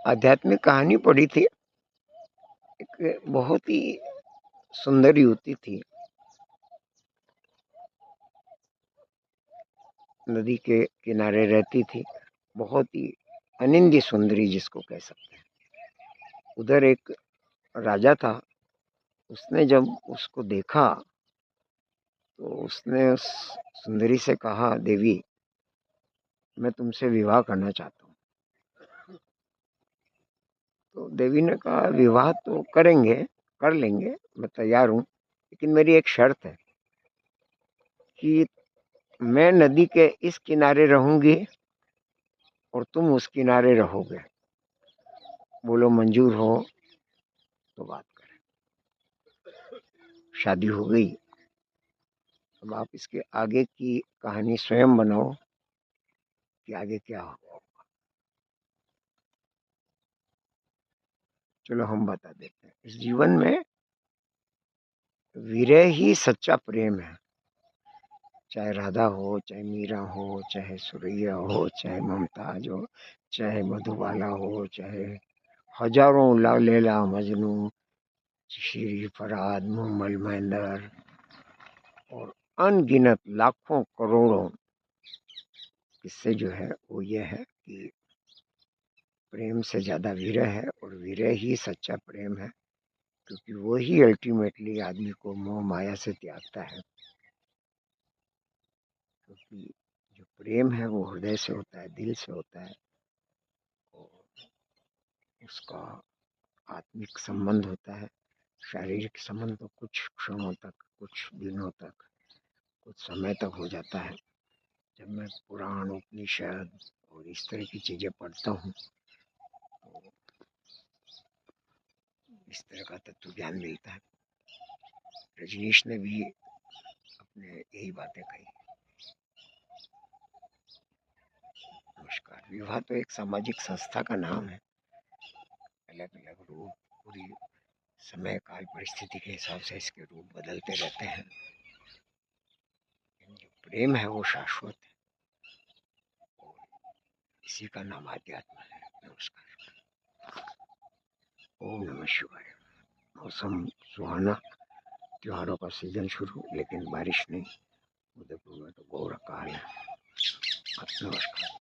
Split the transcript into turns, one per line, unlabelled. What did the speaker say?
आध्यात्मिक कहानी पढ़ी थी। एक बहुत ही सुंदर युवती थी, नदी के किनारे रहती थी। बहुत ही अनिंद्य सुंदरी जिसको कह सकते हैं। उधर एक राजा था। उसने जब उसको देखा तो उसने उस सुंदरी से कहा, देवी, मैं तुमसे विवाह करना चाहता हूँ। तो देवी ने कहा, विवाह तो करेंगे, कर लेंगे, मैं तैयार हूँ, लेकिन मेरी एक शर्त है कि मैं नदी के इस किनारे रहूंगी और तुम उस किनारे रहोगे। बोलो मंजूर हो तो बात करें। शादी हो गई। अब आप इसके आगे की कहानी स्वयं बनाओ कि आगे क्या हो। चलो हम बता देते हैं। इस जीवन में विरह ही सच्चा प्रेम है। चाहे राधा हो, चाहे मीरा हो, चाहे सुरैया हो, चाहे मुमताज हो, चाहे मधुबाला हो, चाहे हजारों लैला मजनू, शीरी फरहाद, मुहम्मद महेंदर और अनगिनत लाखों करोड़ों किस्से जो है वो ये है कि प्रेम से ज्यादा विरह है, और विरह ही सच्चा प्रेम है, क्योंकि वो ही अल्टीमेटली आदमी को मोह माया से त्यागता है। क्योंकि जो प्रेम है वो हृदय से होता है, दिल से होता है, और उसका आत्मिक संबंध होता है। शारीरिक संबंध तो कुछ क्षणों तक, कुछ दिनों तक, कुछ समय तक हो जाता है। जब मैं पुराण, उपनिषद और इस तरह की चीजें पढ़ता हूँ तो इस तरह का तत्व ज्ञान मिलता है। रजनीश ने भी अपने यही बातें कही। नमस्कार। विवाह तो एक सामाजिक संस्था का नाम है। अलग अलग रूप, पूरी समय काल परिस्थिति के हिसाब से इसके रूप बदलते रहते हैं, लेकिन जो प्रेम है वो शाश्वत है, और इसी का नाम आध्यात्म है। नमस्कार। ओम नमः शिवाय। मौसम सुहाना, त्योहारों का सीजन शुरू, लेकिन बारिश नहीं। उदयपुर में तो घोर अकाल है। नमस्कार।